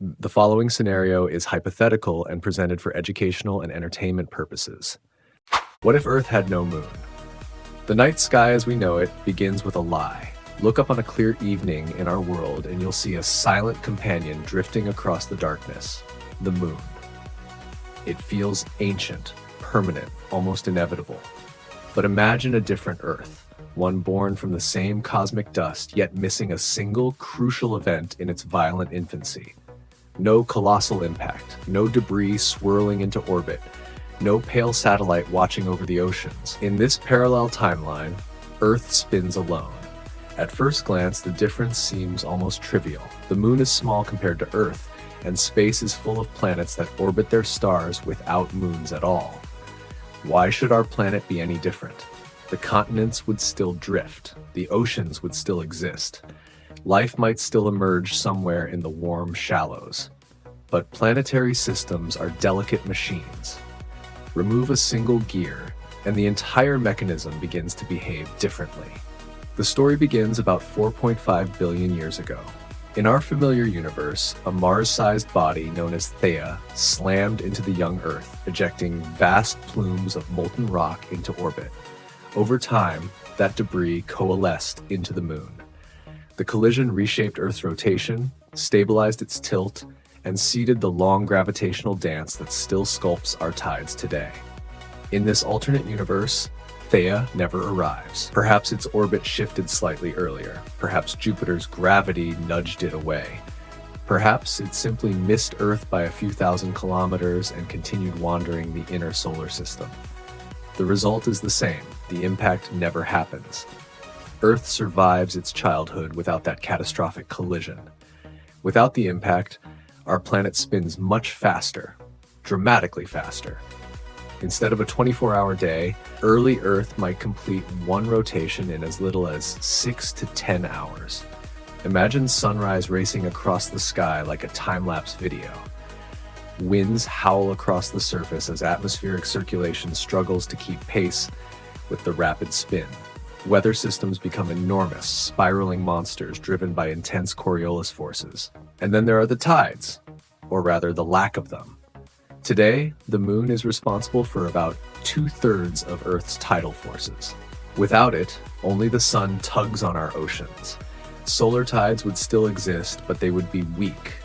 The following scenario is hypothetical and presented for educational and entertainment purposes. What if Earth had no moon? The night sky as we know it begins with a lie. Look up on a clear evening in our world and you'll see a silent companion drifting across the darkness, the moon. It feels ancient, permanent, almost inevitable. But imagine a different Earth, one born from the same cosmic dust, yet missing a single crucial event in its violent infancy. No colossal impact, no debris swirling into orbit, no pale satellite watching over the oceans. In this parallel timeline, Earth spins alone. At first glance, the difference seems almost trivial. The moon is small compared to Earth, and space is full of planets that orbit their stars without moons at all. Why should our planet be any different? The continents would still drift, the oceans would still exist. Life might still emerge somewhere in the warm shallows. But planetary systems are delicate machines. Remove a single gear, and the entire mechanism begins to behave differently. The story begins about 4.5 billion years ago. In our familiar universe, a Mars-sized body known as Theia slammed into the young Earth, ejecting vast plumes of molten rock into orbit. Over time, that debris coalesced into the moon. The collision reshaped Earth's rotation, stabilized its tilt, and seeded the long gravitational dance that still sculpts our tides today. In this alternate universe, Theia never arrives. Perhaps its orbit shifted slightly earlier. Perhaps Jupiter's gravity nudged it away. Perhaps it simply missed Earth by a few thousand kilometers and continued wandering the inner solar system. The result is the same. The impact never happens. Earth survives its childhood without that catastrophic collision. Without the impact, our planet spins much faster, dramatically faster. Instead of a 24-hour day, early Earth might complete one rotation in as little as 6 to 10 hours. Imagine sunrise racing across the sky like a time-lapse video. Winds howl across the surface as atmospheric circulation struggles to keep pace with the rapid spin. Weather systems become enormous, spiraling monsters driven by intense Coriolis forces. And then there are the tides, or rather the lack of them. Today, the moon is responsible for about 2/3 of Earth's tidal forces. Without it, only the sun tugs on our oceans. Solar tides would still exist, but they would be weak,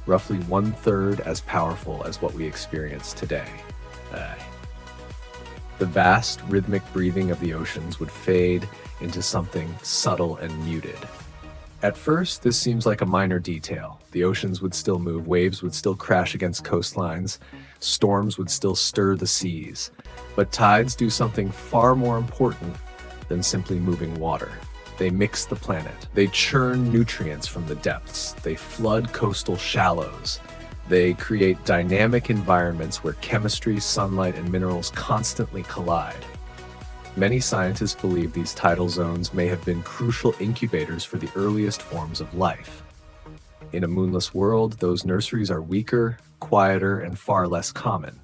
roughly 1/3 as powerful as what we experience today. The vast, rhythmic breathing of the oceans would fade into something subtle and muted. At first, this seems like a minor detail. The oceans would still move, waves would still crash against coastlines, storms would still stir the seas. But tides do something far more important than simply moving water. They mix the planet. They churn nutrients from the depths. They flood coastal shallows. They create dynamic environments where chemistry, sunlight, and minerals constantly collide. Many scientists believe these tidal zones may have been crucial incubators for the earliest forms of life. In a moonless world, those nurseries are weaker, quieter, and far less common.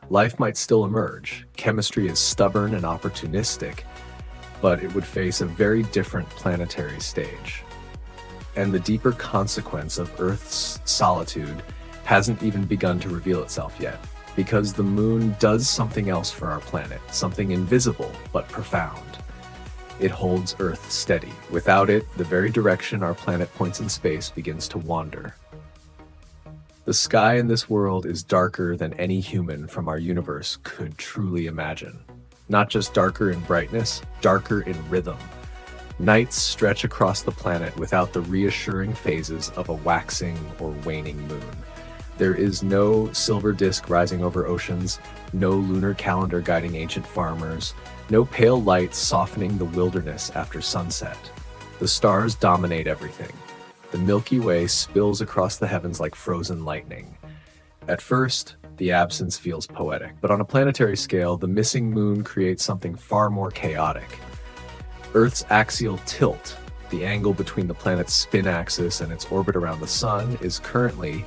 Life might still emerge. Chemistry is stubborn and opportunistic, but it would face a very different planetary stage. And the deeper consequence of Earth's solitude hasn't even begun to reveal itself yet, because the moon does something else for our planet, something invisible but profound. It holds Earth steady. Without it, the very direction our planet points in space begins to wander. The sky in this world is darker than any human from our universe could truly imagine. Not just darker in brightness, darker in rhythm. Nights stretch across the planet without the reassuring phases of a waxing or waning moon. There is no silver disk rising over oceans, no lunar calendar guiding ancient farmers, no pale light softening the wilderness after sunset. The stars dominate everything. The Milky Way spills across the heavens like frozen lightning. At first, the absence feels poetic, but on a planetary scale, the missing moon creates something far more chaotic. Earth's axial tilt, the angle between the planet's spin axis and its orbit around the sun, is currently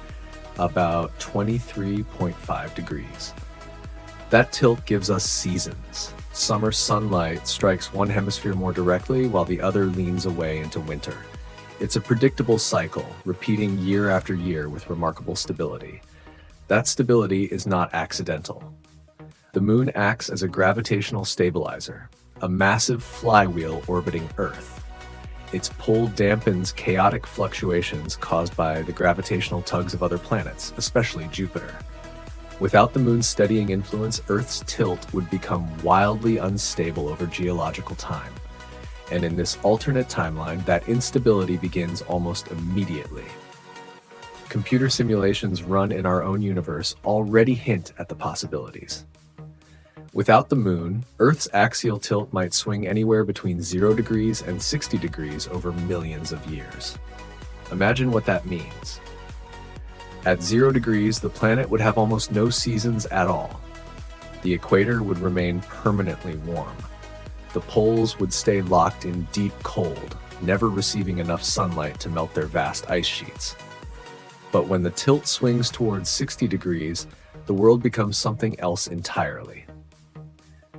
about 23.5 degrees. That tilt gives us seasons. Summer sunlight strikes one hemisphere more directly while the other leans away into winter. It's a predictable cycle, repeating year after year with remarkable stability. That stability is not accidental. The moon acts as a gravitational stabilizer, a massive flywheel orbiting Earth. Its pull dampens chaotic fluctuations caused by the gravitational tugs of other planets, especially Jupiter. Without the moon's steadying influence, Earth's tilt would become wildly unstable over geological time. And in this alternate timeline, that instability begins almost immediately. Computer simulations run in our own universe already hint at the possibilities. Without the moon, Earth's axial tilt might swing anywhere between 0 degrees and 60 degrees over millions of years. Imagine what that means. At 0 degrees, the planet would have almost no seasons at all. The equator would remain permanently warm. The poles would stay locked in deep cold, never receiving enough sunlight to melt their vast ice sheets. But when the tilt swings towards 60 degrees, the world becomes something else entirely.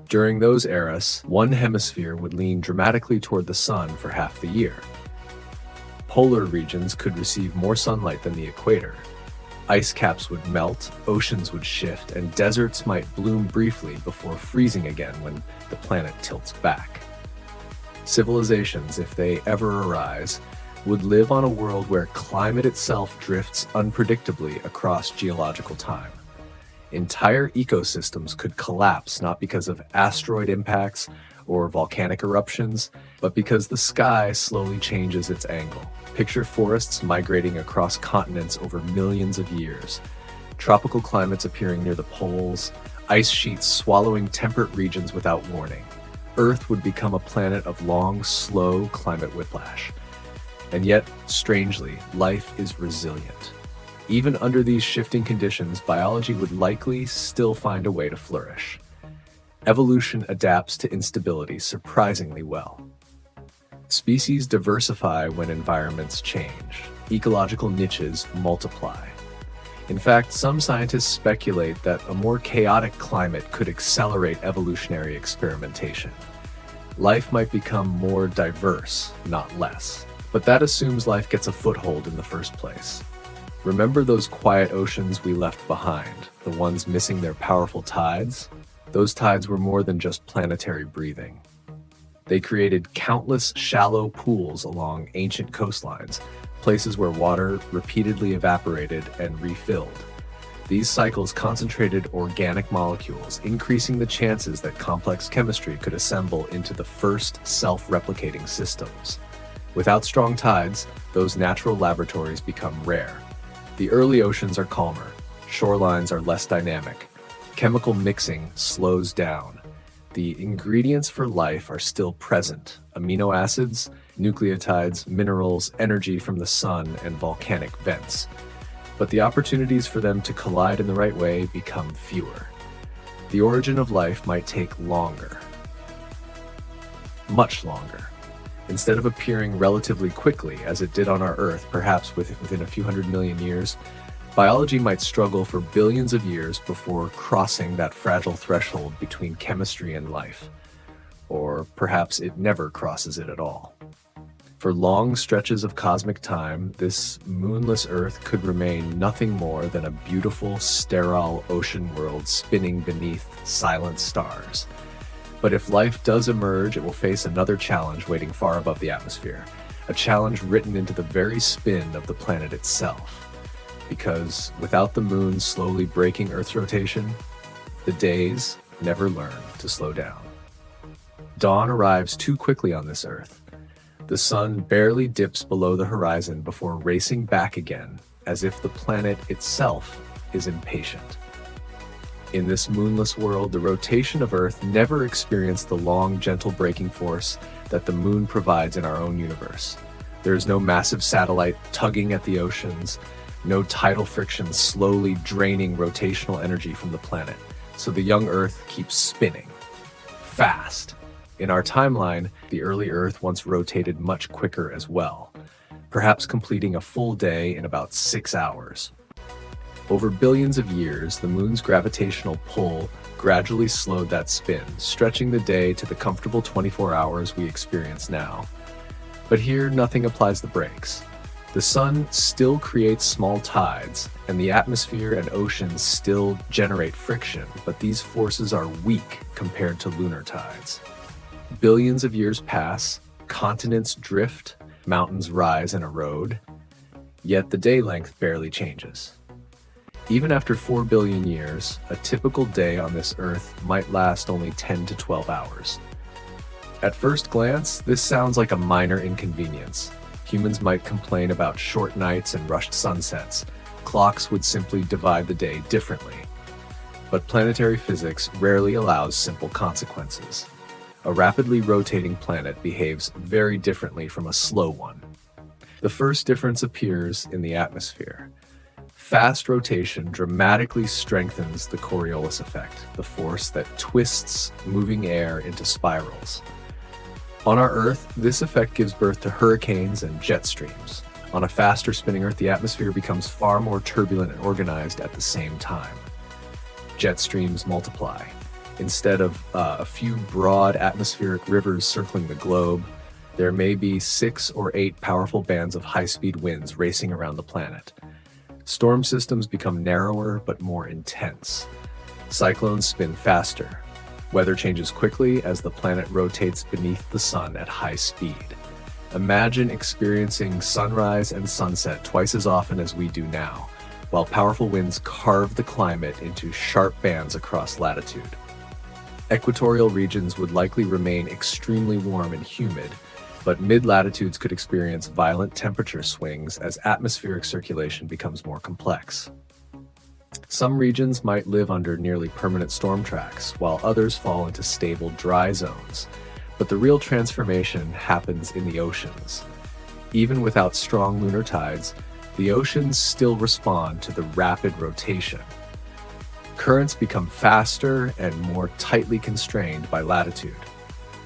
During those eras, one hemisphere would lean dramatically toward the sun for half the year. Polar regions could receive more sunlight than the equator. Ice caps would melt, oceans would shift, and deserts might bloom briefly before freezing again when the planet tilts back. Civilizations, if they ever arise, would live on a world where climate itself drifts unpredictably across geological time. Entire ecosystems could collapse not because of asteroid impacts or volcanic eruptions, but because the sky slowly changes its angle. Picture forests migrating across continents over millions of years, tropical climates appearing near the poles, ice sheets swallowing temperate regions without warning. Earth would become a planet of long, slow climate whiplash. And yet, strangely, life is resilient. Even under these shifting conditions, biology would likely still find a way to flourish. Evolution adapts to instability surprisingly well. Species diversify when environments change. Ecological niches multiply. In fact, some scientists speculate that a more chaotic climate could accelerate evolutionary experimentation. Life might become more diverse, not less. But that assumes life gets a foothold in the first place. Remember those quiet oceans we left behind, the ones missing their powerful tides? Those tides were more than just planetary breathing. They created countless shallow pools along ancient coastlines, places where water repeatedly evaporated and refilled. These cycles concentrated organic molecules, increasing the chances that complex chemistry could assemble into the first self-replicating systems. Without strong tides, those natural laboratories become rare. The early oceans are calmer, shorelines are less dynamic, chemical mixing slows down. The ingredients for life are still present: amino acids, nucleotides, minerals, energy from the sun, and volcanic vents. But the opportunities for them to collide in the right way become fewer. The origin of life might take longer, much longer. Instead of appearing relatively quickly, as it did on our Earth, perhaps within a few 100 million years, biology might struggle for billions of years before crossing that fragile threshold between chemistry and life. Or perhaps it never crosses it at all. For long stretches of cosmic time, this moonless Earth could remain nothing more than a beautiful, sterile ocean world spinning beneath silent stars. But if life does emerge, it will face another challenge waiting far above the atmosphere, a challenge written into the very spin of the planet itself. Because without the moon slowly breaking Earth's rotation, the days never learn to slow down. Dawn arrives too quickly on this Earth. The sun barely dips below the horizon before racing back again, as if the planet itself is impatient. In this moonless world, the rotation of Earth never experienced the long, gentle braking force that the moon provides in our own universe. There is no massive satellite tugging at the oceans, no tidal friction slowly draining rotational energy from the planet, so the young Earth keeps spinning. Fast. In our timeline, the early Earth once rotated much quicker as well, perhaps completing a full day in about 6 hours. Over billions of years, the moon's gravitational pull gradually slowed that spin, stretching the day to the comfortable 24 hours we experience now. But here, nothing applies the brakes. The sun still creates small tides, and the atmosphere and oceans still generate friction, but these forces are weak compared to lunar tides. Billions of years pass, continents drift, mountains rise and erode, yet the day length barely changes. Even after 4 billion years, a typical day on this Earth might last only 10 to 12 hours. At first glance, this sounds like a minor inconvenience. Humans might complain about short nights and rushed sunsets. Clocks would simply divide the day differently. But planetary physics rarely allows simple consequences. A rapidly rotating planet behaves very differently from a slow one. The first difference appears in the atmosphere. Fast rotation dramatically strengthens the Coriolis effect, the force that twists moving air into spirals. On our Earth, this effect gives birth to hurricanes and jet streams. On a faster spinning Earth, the atmosphere becomes far more turbulent and organized at the same time. Jet streams multiply. Instead of a few broad atmospheric rivers circling the globe, there may be 6 or 8 powerful bands of high-speed winds racing around the planet. Storm systems become narrower but more intense. Cyclones spin faster. Weather changes quickly as the planet rotates beneath the sun at high speed. Imagine experiencing sunrise and sunset twice as often as we do now, while powerful winds carve the climate into sharp bands across latitude. Equatorial regions would likely remain extremely warm and humid, but mid-latitudes could experience violent temperature swings as atmospheric circulation becomes more complex. Some regions might live under nearly permanent storm tracks, while others fall into stable dry zones. But the real transformation happens in the oceans. Even without strong lunar tides, the oceans still respond to the rapid rotation. Currents become faster and more tightly constrained by latitude.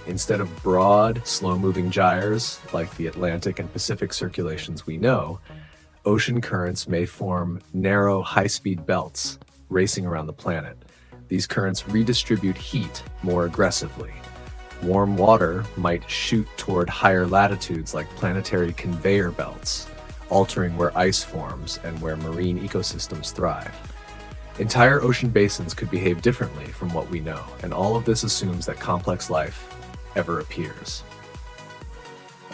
Instead of broad, slow-moving gyres like the Atlantic and Pacific circulations we know, ocean currents may form narrow, high-speed belts racing around the planet. These currents redistribute heat more aggressively. Warm water might shoot toward higher latitudes like planetary conveyor belts, altering where ice forms and where marine ecosystems thrive. Entire ocean basins could behave differently from what we know, and all of this assumes that complex life ever appears.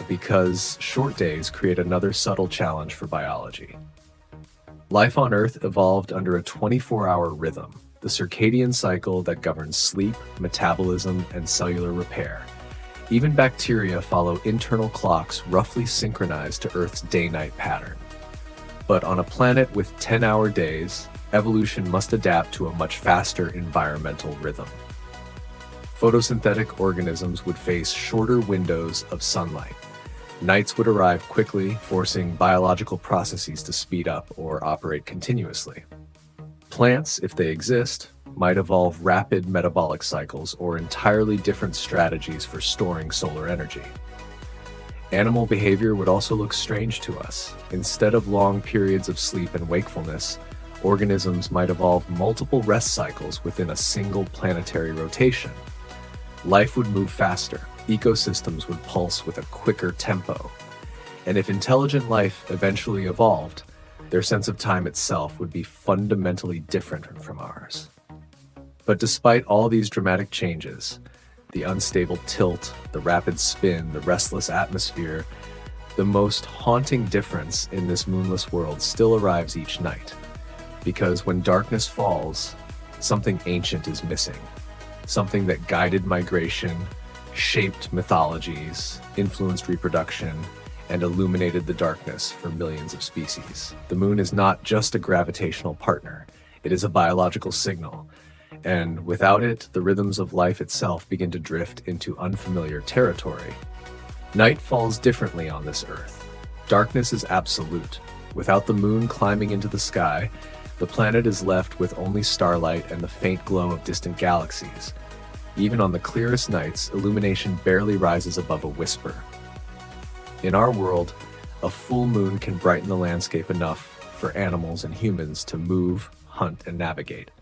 Because short days create another subtle challenge for biology. Life on Earth evolved under a 24-hour rhythm, the circadian cycle that governs sleep, metabolism, and cellular repair. Even bacteria follow internal clocks roughly synchronized to Earth's day-night pattern. But on a planet with 10-hour days, evolution must adapt to a much faster environmental rhythm. Photosynthetic organisms would face shorter windows of sunlight. Nights would arrive quickly, forcing biological processes to speed up or operate continuously. Plants, if they exist, might evolve rapid metabolic cycles or entirely different strategies for storing solar energy. Animal behavior would also look strange to us. Instead of long periods of sleep and wakefulness, organisms might evolve multiple rest cycles within a single planetary rotation. Life would move faster. Ecosystems would pulse with a quicker tempo. And if intelligent life eventually evolved, their sense of time itself would be fundamentally different from ours. But despite all these dramatic changes, the unstable tilt, the rapid spin, the restless atmosphere, the most haunting difference in this moonless world still arrives each night. Because when darkness falls, something ancient is missing. Something that guided migration, shaped mythologies, influenced reproduction, and illuminated the darkness for millions of species. The moon is not just a gravitational partner, it is a biological signal. And without it, the rhythms of life itself begin to drift into unfamiliar territory. Night falls differently on this Earth. Darkness is absolute. Without the moon climbing into the sky, the planet is left with only starlight and the faint glow of distant galaxies. Even on the clearest nights, illumination barely rises above a whisper. In our world, a full moon can brighten the landscape enough for animals and humans to move, hunt, and navigate.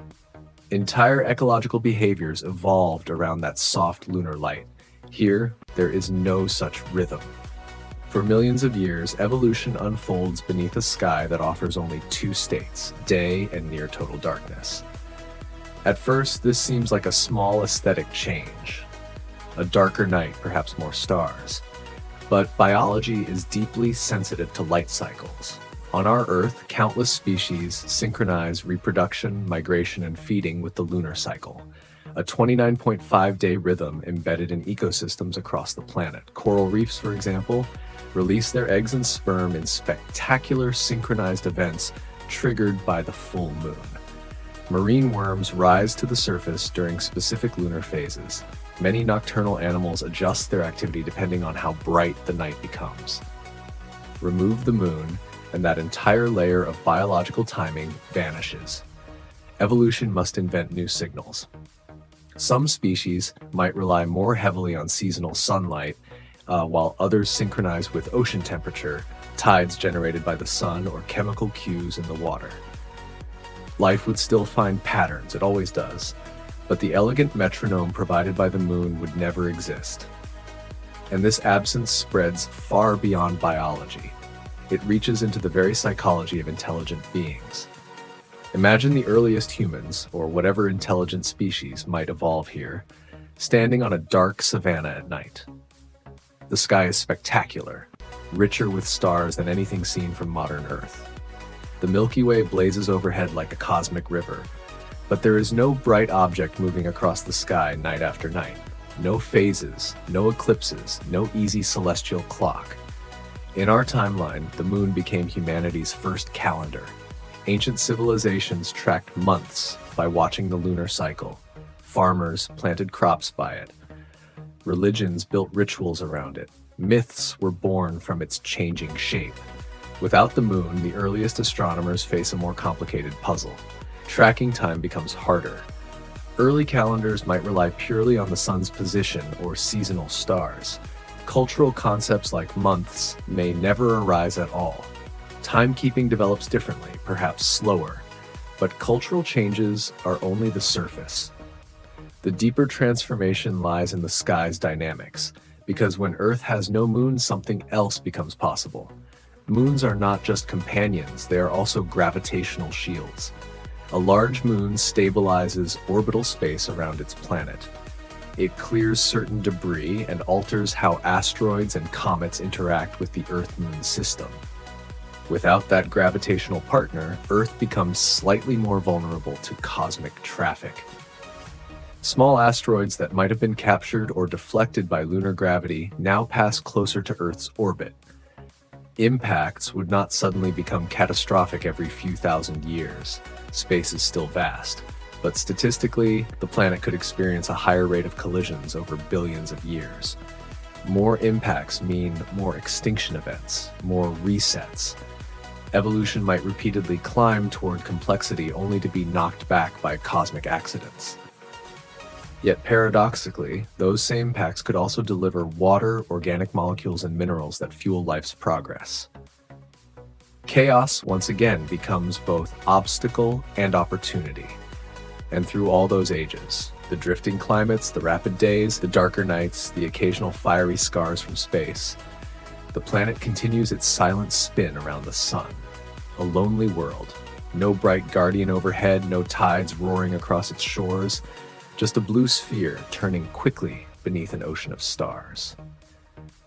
Entire ecological behaviors evolved around that soft lunar light. Here, there is no such rhythm. For millions of years, evolution unfolds beneath a sky that offers only two states, day and near total darkness. At first, this seems like a small aesthetic change. A darker night, perhaps more stars. But biology is deeply sensitive to light cycles. On our Earth, countless species synchronize reproduction, migration, and feeding with the lunar cycle, a 29.5-day rhythm embedded in ecosystems across the planet. Coral reefs, for example, release their eggs and sperm in spectacular synchronized events triggered by the full moon. Marine worms rise to the surface during specific lunar phases. Many nocturnal animals adjust their activity depending on how bright the night becomes. Remove the moon, and that entire layer of biological timing vanishes. Evolution must invent new signals. Some species might rely more heavily on seasonal sunlight, while others synchronize with ocean temperature, tides generated by the sun, or chemical cues in the water. Life would still find patterns, it always does, but the elegant metronome provided by the moon would never exist. And this absence spreads far beyond biology. It reaches into the very psychology of intelligent beings. Imagine the earliest humans, or whatever intelligent species might evolve here, standing on a dark savanna at night. The sky is spectacular, richer with stars than anything seen from modern Earth. The Milky Way blazes overhead like a cosmic river, but there is no bright object moving across the sky night after night. No phases, no eclipses, no easy celestial clock. In our timeline, the moon became humanity's first calendar. Ancient civilizations tracked months by watching the lunar cycle. Farmers planted crops by it. Religions built rituals around it. Myths were born from its changing shape. Without the moon, the earliest astronomers face a more complicated puzzle. Tracking time becomes harder. Early calendars might rely purely on the sun's position or seasonal stars. Cultural concepts like months may never arise at all. Timekeeping develops differently, perhaps slower, but cultural changes are only the surface. The deeper transformation lies in the sky's dynamics, because when Earth has no moon, something else becomes possible. Moons are not just companions, they are also gravitational shields. A large moon stabilizes orbital space around its planet. It clears certain debris and alters how asteroids and comets interact with the Earth-Moon system. Without that gravitational partner, Earth becomes slightly more vulnerable to cosmic traffic. Small asteroids that might have been captured or deflected by lunar gravity now pass closer to Earth's orbit. Impacts would not suddenly become catastrophic every few thousand years. Space is still vast, but statistically, the planet could experience a higher rate of collisions over billions of years. More impacts mean more extinction events, more resets. Evolution might repeatedly climb toward complexity only to be knocked back by cosmic accidents. Yet paradoxically, those same impacts could also deliver water, organic molecules, and minerals that fuel life's progress. Chaos once again becomes both obstacle and opportunity. And through all those ages, the drifting climates, the rapid days, the darker nights, the occasional fiery scars from space, the planet continues its silent spin around the sun. A lonely world. No bright guardian overhead, no tides roaring across its shores, just a blue sphere turning quickly beneath an ocean of stars.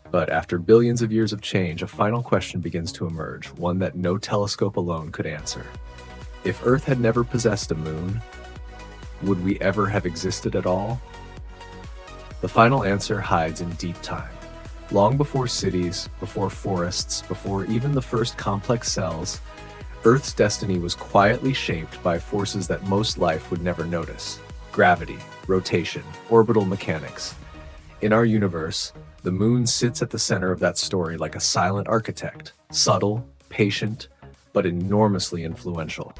But after billions of years of change, a final question begins to emerge, one that no telescope alone could answer. If Earth had never possessed a moon, would we ever have existed at all? The final answer hides in deep time. Long before cities, before forests, before even the first complex cells, Earth's destiny was quietly shaped by forces that most life would never notice. Gravity, rotation, orbital mechanics. In our universe, the moon sits at the center of that story like a silent architect, subtle, patient, but enormously influential.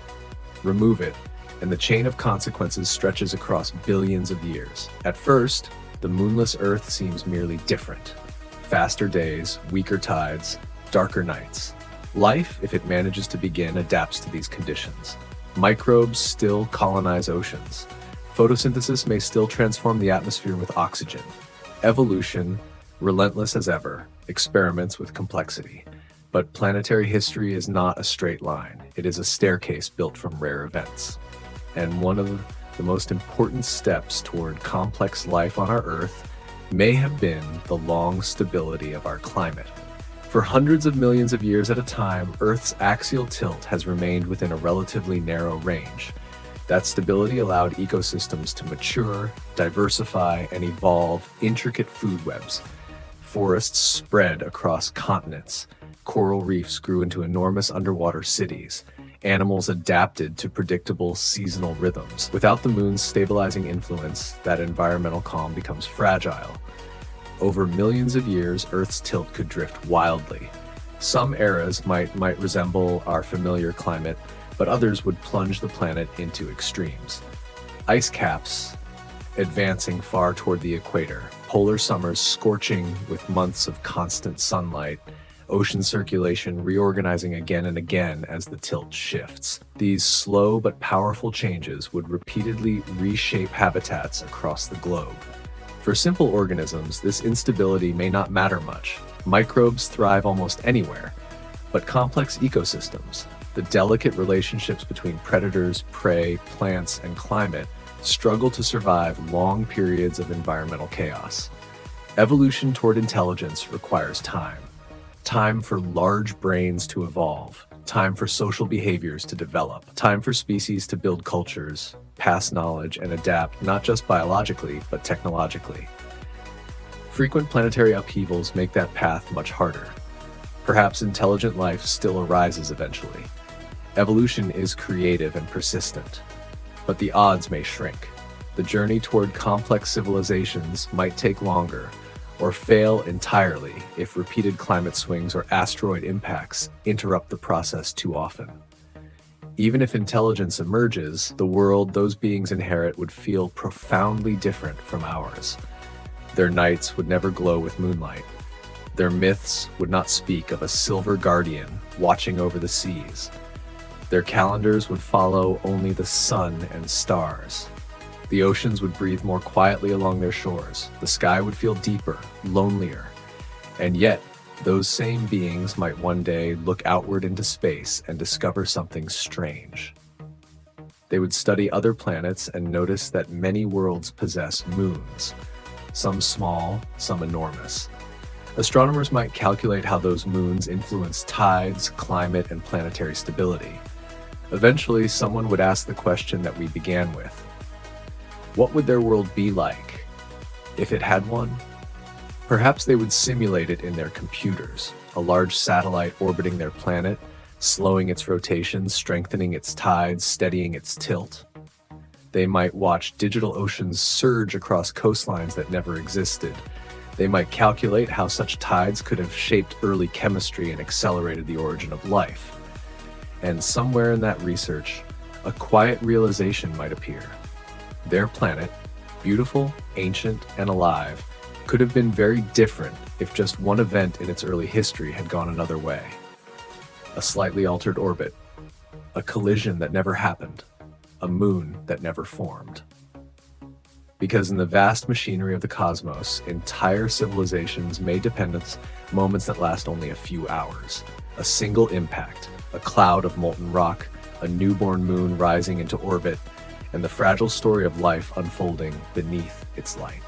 Remove it, and the chain of consequences stretches across billions of years. At first, the moonless Earth seems merely different. Faster days, weaker tides, darker nights. Life, if it manages to begin, adapts to these conditions. Microbes still colonize oceans. Photosynthesis may still transform the atmosphere with oxygen. Evolution, relentless as ever, experiments with complexity. But planetary history is not a straight line. It is a staircase built from rare events. And one of the most important steps toward complex life on our Earth may have been the long stability of our climate. For hundreds of millions of years at a time, Earth's axial tilt has remained within a relatively narrow range. That stability allowed ecosystems to mature, diversify, and evolve intricate food webs. Forests spread across continents. Coral reefs grew into enormous underwater cities. Animals adapted to predictable seasonal rhythms. Without the moon's stabilizing influence, that environmental calm becomes fragile. Over millions of years, Earth's tilt could drift wildly. Some eras might resemble our familiar climate, but others would plunge the planet into extremes. Ice caps advancing far toward the equator, polar summers scorching with months of constant sunlight, ocean circulation reorganizing again and again as the tilt shifts. These slow but powerful changes would repeatedly reshape habitats across the globe. For simple organisms, this instability may not matter much. Microbes thrive almost anywhere. But complex ecosystems, the delicate relationships between predators, prey, plants, and climate, struggle to survive long periods of environmental chaos. Evolution toward intelligence requires time. Time for large brains to evolve. Time for social behaviors to develop. Time for species to build cultures, pass knowledge, and adapt not just biologically, but technologically. Frequent planetary upheavals make that path much harder. Perhaps intelligent life still arises eventually. Evolution is creative and persistent, but the odds may shrink. The journey toward complex civilizations might take longer, or fail entirely if repeated climate swings or asteroid impacts interrupt the process too often. Even if intelligence emerges, the world those beings inherit would feel profoundly different from ours. Their nights would never glow with moonlight. Their myths would not speak of a silver guardian watching over the seas. Their calendars would follow only the sun and stars. The oceans would breathe more quietly along their shores. The sky would feel deeper, lonelier. And yet, those same beings might one day look outward into space and discover something strange. They would study other planets and notice that many worlds possess moons, some small, some enormous. Astronomers might calculate how those moons influence tides, climate, and planetary stability. Eventually, someone would ask the question that we began with. What would their world be like if it had one? Perhaps they would simulate it in their computers, a large satellite orbiting their planet, slowing its rotation, strengthening its tides, steadying its tilt. They might watch digital oceans surge across coastlines that never existed. They might calculate how such tides could have shaped early chemistry and accelerated the origin of life. And somewhere in that research, a quiet realization might appear. Their planet, beautiful, ancient, and alive, could have been very different if just one event in its early history had gone another way. A slightly altered orbit, a collision that never happened, a moon that never formed. Because in the vast machinery of the cosmos, entire civilizations may depend on moments that last only a few hours. A single impact, a cloud of molten rock, a newborn moon rising into orbit, and the fragile story of life unfolding beneath its light.